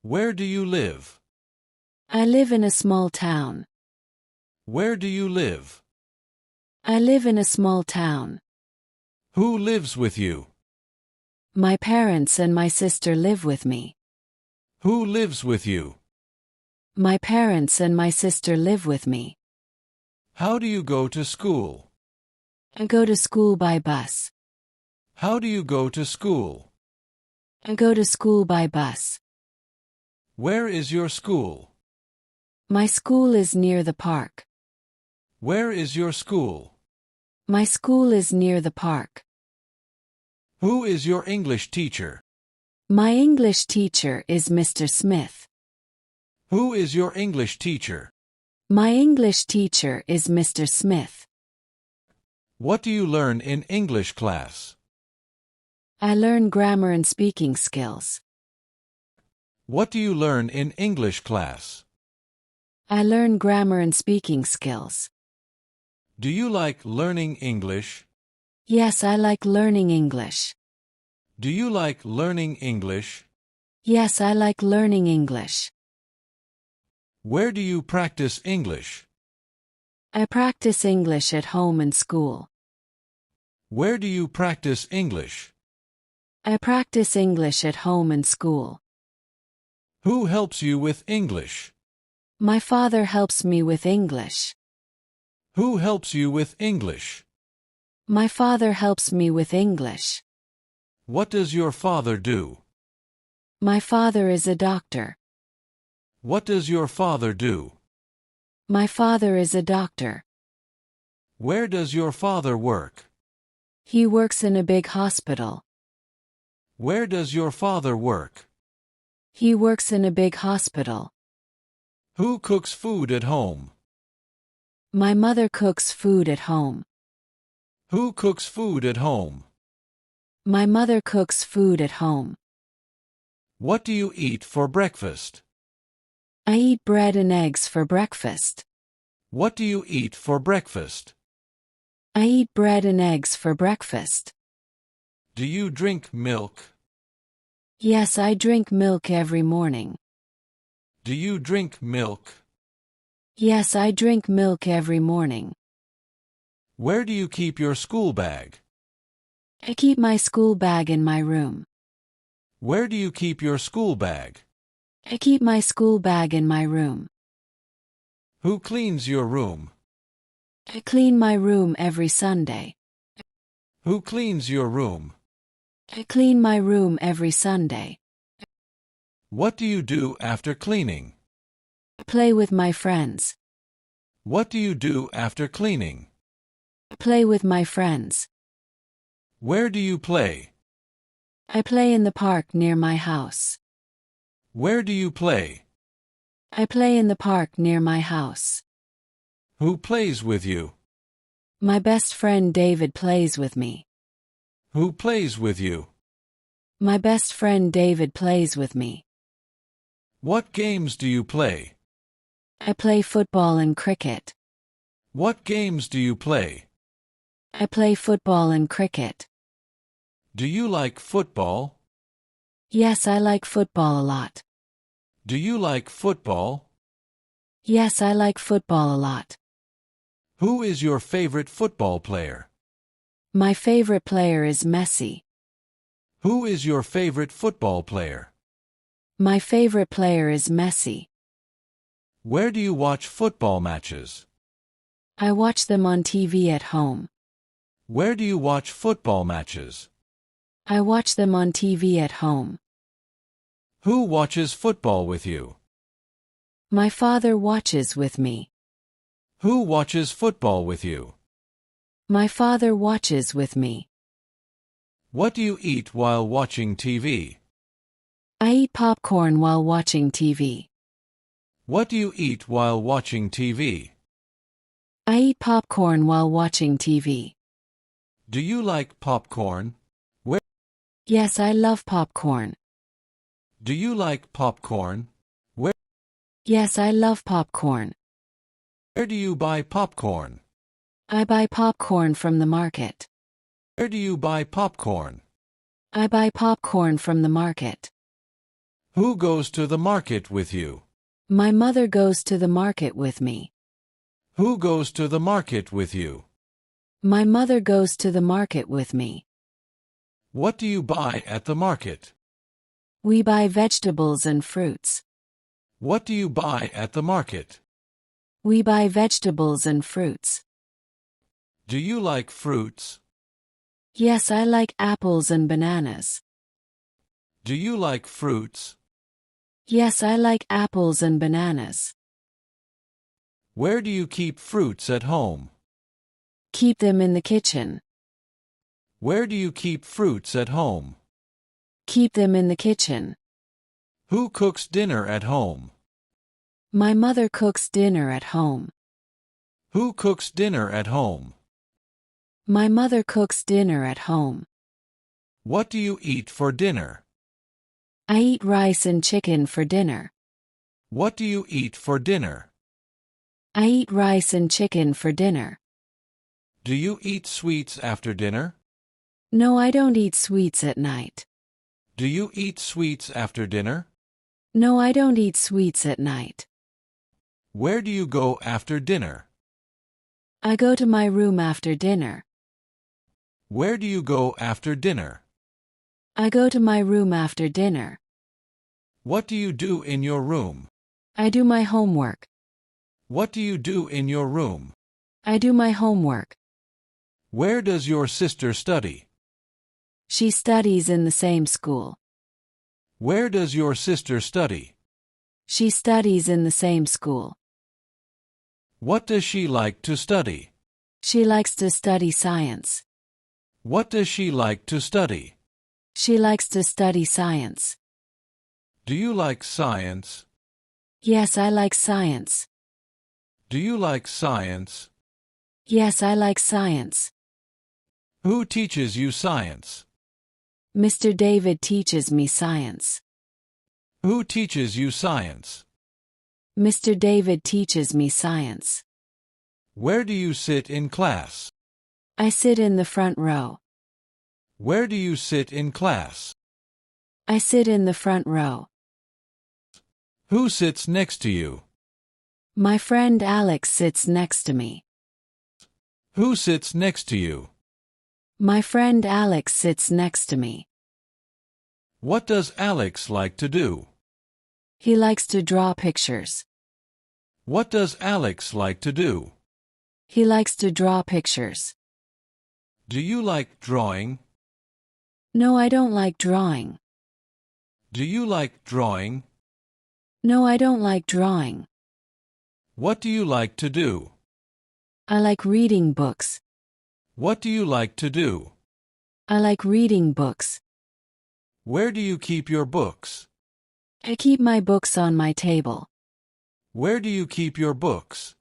Where do you live? I live in a small town. Where do you live? I live in a small town. Who lives with you? My parents and my sister live with me. Who lives with you? My parents and my sister live with me. How do you go to school? I go to school by bus. How do you go to school? I go to school by bus. Where is your school? My school is near the park. Where is your school? My school is near the park. Who is your English teacher? My English teacher is Mr. Smith. Who is your English teacher? My English teacher is Mr. Smith. What do you learn in English class? I learn grammar and speaking skills. What do you learn in English class? I learn grammar and speaking skills. Do you like learning English? Yes, I like learning English. Do you like learning English? Yes, I like learning English. Where do you practice English? I practice English at home and school. Where do you practice English? I practice English at home and school. Who helps you with English? My father helps me with English. Who helps you with English? My father helps me with English. What does your father do? My father is a doctor. What does your father do? My father is a doctor. Where does your father work? He works in a big hospital. Where does your father work? He works in a big hospital. Who cooks food at home? My mother cooks food at home. Who cooks food at home? My mother cooks food at home. What do you eat for breakfast? I eat bread and eggs for breakfast. What do you eat for breakfast? I eat bread and eggs for breakfast. Do you drink milk? Yes, I drink milk every morning. Do you drink milk? Yes, I drink milk every morning. Where do you keep your school bag? I keep my school bag in my room. Where do you keep your school bag? I keep my school bag in my room. Who cleans your room? I clean my room every Sunday. Who cleans your room? I clean my room every Sunday. What do you do after cleaning? I play with my friends. What do you do after cleaning? I play with my friends. Where do you play? I play in the park near my house. Where do you play? I play in the park near my house. Who plays with you? My best friend David plays with me. Who plays with you? My best friend David plays with me. What games do you play? I play football and cricket. What games do you play? I play football and cricket. Do you like football? Yes, I like football a lot. Do you like football? Yes, I like football a lot. Who is your favorite football player? My favorite player is Messi. Who is your favorite football player? My favorite player is Messi. Where do you watch football matches? I watch them on TV at home. Where do you watch football matches? I watch them on TV at home. Who watches football with you? My father watches with me. Who watches football with you? My father watches with me. What do you eat while watching TV? I eat popcorn while watching TV. What do you eat while watching TV? I eat popcorn while watching TV. Do you like popcorn? Yes, I love popcorn. Do you like popcorn? Yes, I love popcorn. Where do you buy popcorn? I buy popcorn from the market. Where do you buy popcorn? I buy popcorn from the market. Who goes to the market with you? My mother goes to the market with me. Who goes to the market with you? My mother goes to the market with me. What do you buy at the market? We buy vegetables and fruits. What do you buy at the market? We buy vegetables and fruits. Do you like fruits? Yes, I like apples and bananas. Do you like fruits? Yes, I like apples and bananas. Where do you keep fruits at home? Keep them in the kitchen. Where do you keep fruits at home? Keep them in the kitchen. Who cooks dinner at home? My mother cooks dinner at home. Who cooks dinner at home? My mother cooks dinner at home. What do you eat for dinner? I eat rice and chicken for dinner. What do you eat for dinner? I eat rice and chicken for dinner. Do you eat sweets after dinner? No, I don't eat sweets at night. Do you eat sweets after dinner? No, I don't eat sweets at night. Where do you go after dinner? I go to my room after dinner. Where do you go after dinner? I go to my room after dinner. What do you do in your room? I do my homework. What do you do in your room? I do my homework. Where does your sister study? She studies in the same school. Where does your sister study? She studies in the same school. What does she like to study? She likes to study science. What does she like to study? She likes to study science. Do you like science? Yes, I like science. Do you like science? Yes, I like science. Who teaches you science? Mr. David teaches me science. Who teaches you science? Mr. David teaches me science. Where do you sit in class? I sit in the front row. Where do you sit in class? I sit in the front row. Who sits next to you? My friend Alex sits next to me. Who sits next to you? My friend Alex sits next to me. What does Alex like to do? He likes to draw pictures. What does Alex like to do? He likes to draw pictures. Do you like drawing? No, I don't like drawing. Do you like drawing? No, I don't like drawing. What do you like to do? I like reading books. What do you like to do? I like reading books. Where do you keep your books? I keep my books on my table. Where do you keep your books?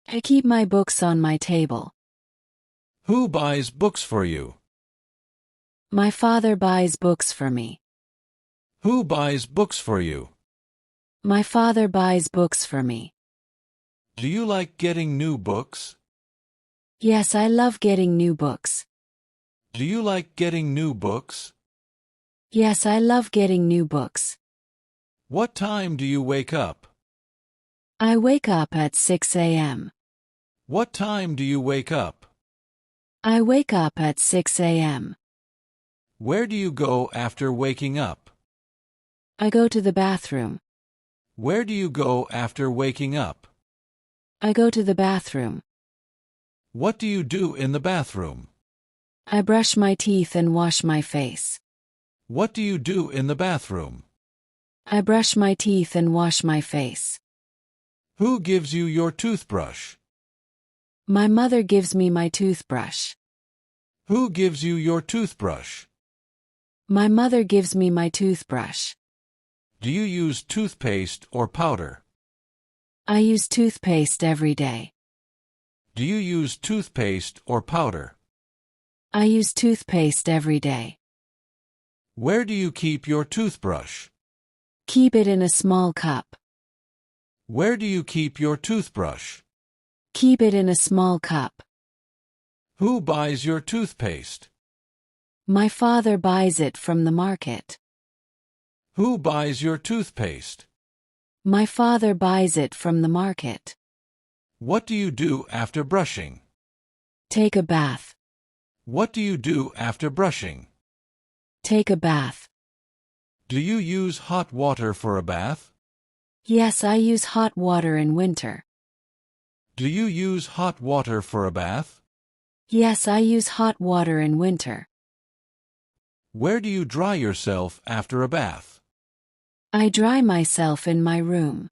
I keep my books on my table. Who buys books for you? My father buys books for me. Who buys books for you? My father buys books for me. Do you like getting new books? Yes, I love getting new books. Do you like getting new books? Yes, I love getting new books. What time do you wake up? I wake up at 6 a.m. What time do you wake up? I wake up at 6 a.m. Where do you go after waking up? I go to the bathroom. Where do you go after waking up? I go to the bathroom. What do you do in the bathroom? I brush my teeth and wash my face. What do you do in the bathroom? I brush my teeth and wash my face. Who gives you your toothbrush? My mother gives me my toothbrush. Who gives you your toothbrush? My mother gives me my toothbrush. Do you use toothpaste or powder? I use toothpaste every day. Do you use toothpaste or powder? I use toothpaste every day. Where do you keep your toothbrush? Keep it in a small cup. Where do you keep your toothbrush? Keep it in a small cup. Who buys your toothpaste? My father buys it from the market. Who buys your toothpaste? My father buys it from the market. What do you do after brushing? Take a bath. What do you do after brushing? Take a bath. Do you use hot water for a bath? Yes, I use hot water in winter. Do you use hot water for a bath? Yes, I use hot water in winter. Where do you dry yourself after a bath? I dry myself in my room.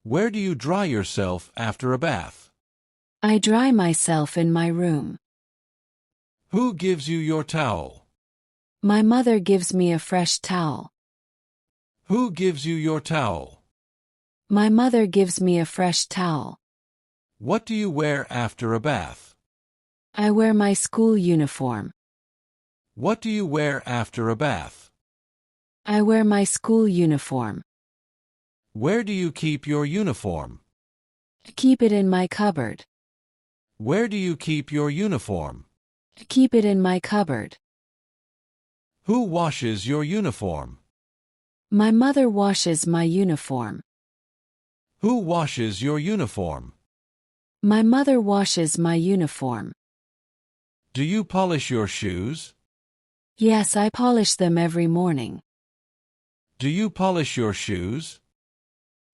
Where do you dry yourself after a bath? I dry myself in my room. Who gives you your towel? My mother gives me a fresh towel. Who gives you your towel? My mother gives me a fresh towel. What do you wear after a bath? I wear my school uniform. What do you wear after a bath? I wear my school uniform. Where do you keep your uniform? Keep it in my cupboard. Where do you keep your uniform? Keep it in my cupboard. Who washes your uniform? My mother washes my uniform. Who washes your uniform? My mother washes my uniform. Do you polish your shoes? Yes, I polish them every morning. Do you polish your shoes?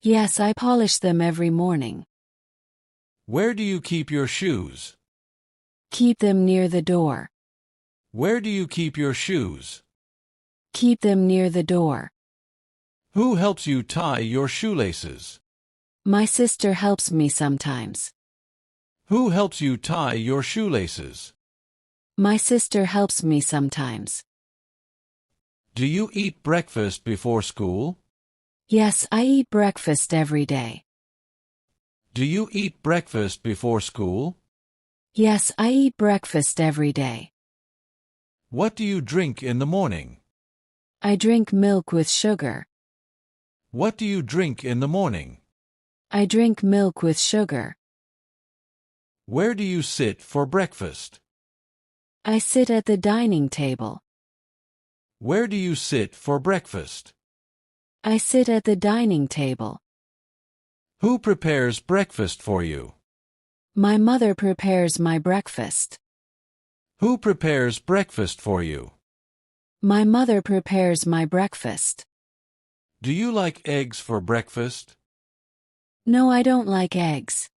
Yes, I polish them every morning. Where do you keep your shoes? Keep them near the door. Where do you keep your shoes? Keep them near the door. Who helps you tie your shoelaces? My sister helps me sometimes. Who helps you tie your shoelaces? My sister helps me sometimes. Do you eat breakfast before school? Yes, I eat breakfast every day. Do you eat breakfast before school? Yes, I eat breakfast every day. What do you drink in the morning? I drink milk with sugar. What do you drink in the morning? I drink milk with sugar. Where do you sit for breakfast? I sit at the dining table. Where do you sit for breakfast? I sit at the dining table. Who prepares breakfast for you? My mother prepares my breakfast. Who prepares breakfast for you? My mother prepares my breakfast. Do you like eggs for breakfast? No, I don't like eggs.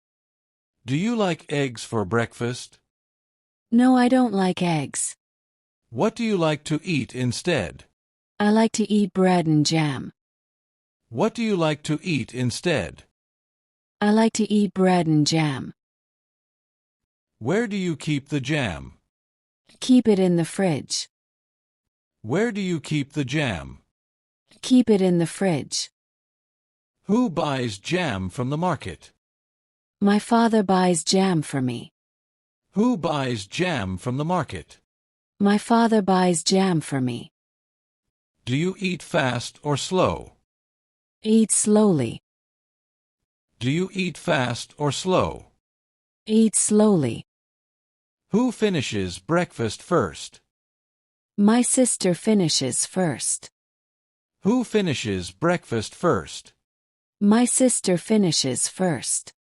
Do you like eggs for breakfast? No, I don't like eggs. What do you like to eat instead? I like to eat bread and jam. What do you like to eat instead? I like to eat bread and jam. Where do you keep the jam? Keep it in the fridge. Where do you keep the jam? Keep it in the fridge. Who buys jam from the market? My father buys jam for me. Who buys jam from the market? My father buys jam for me. Do you eat fast or slow? Eat slowly. Do you eat fast or slow? Eat slowly. Who finishes breakfast first? My sister finishes first. Who finishes breakfast first? My sister finishes first.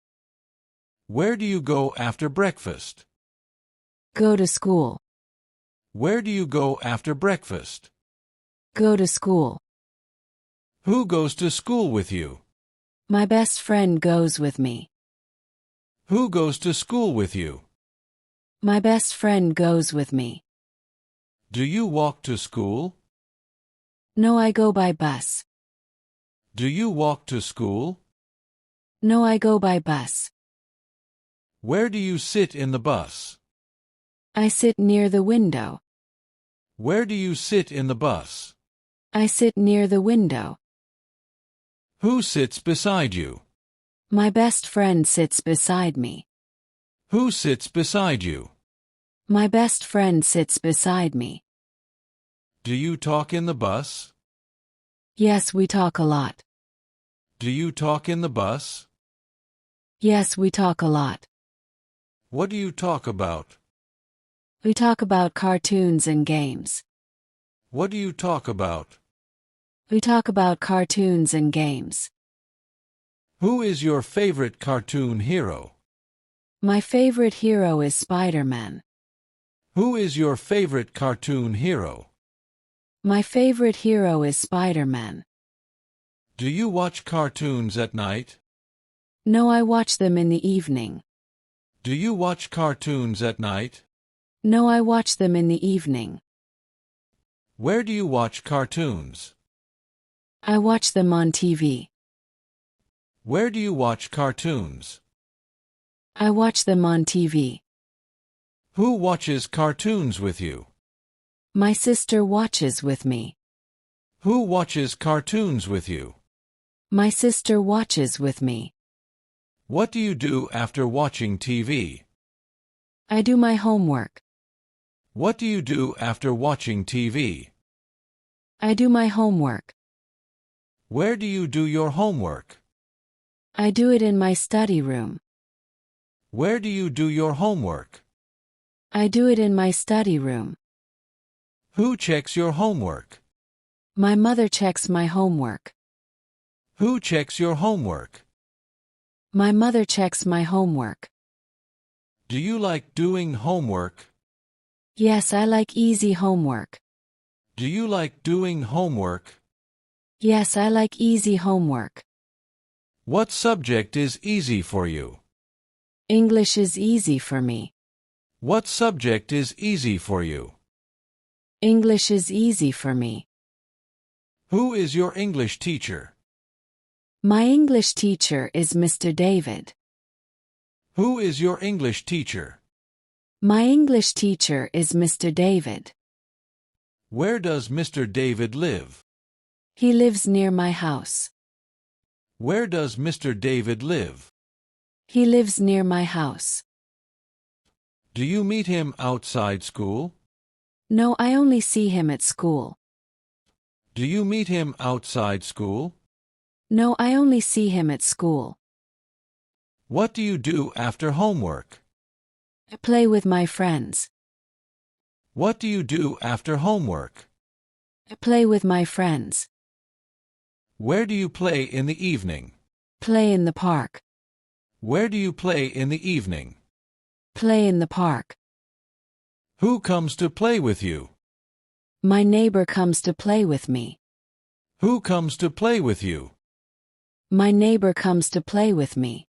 Where do you go after breakfast? Go to school. Where do you go after breakfast? Go to school. Who goes to school with you? My best friend goes with me. Who goes to school with you? My best friend goes with me. Do you walk to school? No, I go by bus. Do you walk to school? No, I go by bus. Where do you sit in the bus? I sit near the window. Where do you sit in the bus? I sit near the window. Who sits beside you? My best friend sits beside me. Who sits beside you? My best friend sits beside me. Do you talk in the bus? Yes, we talk a lot. Do you talk in the bus? Yes, we talk a lot. What do you talk about? We talk about cartoons and games. What do you talk about? We talk about cartoons and games. Who is your favorite cartoon hero? My favorite hero is Spider-Man. Who is your favorite cartoon hero? My favorite hero is Spider-Man. Do you watch cartoons at night? No, I watch them in the evening. Do you watch cartoons at night? No, I watch them in the evening. Where do you watch cartoons? I watch them on TV. Where do you watch cartoons? I watch them on TV. Who watches cartoons with you? My sister watches with me. Who watches cartoons with you? My sister watches with me. What do you do after watching TV? I do my homework. What do you do after watching TV? I do my homework. Where do you do your homework? I do it in my study room. Where do you do your homework? I do it in my study room. Who checks your homework? My mother checks my homework. Who checks your homework? My mother checks my homework. Do you like doing homework? Yes, I like easy homework. Do you like doing homework? Yes, I like easy homework. What subject is easy for you? English is easy for me. What subject is easy for you? English is easy for me. Who is your English teacher? My English teacher is Mr. David. Who is your English teacher? My English teacher is Mr. David. Where does Mr. David live? He lives near my house. Where does Mr. David live? He lives near my house. Do you meet him outside school? No, I only see him at school. Do you meet him outside school? No, I only see him at school. What do you do after homework? I play with my friends. What do you do after homework? I play with my friends. Where do you play in the evening? Play in the park. Where do you play in the evening? Play in the park. Who comes to play with you? My neighbor comes to play with me. Who comes to play with you? My neighbor comes to play with me.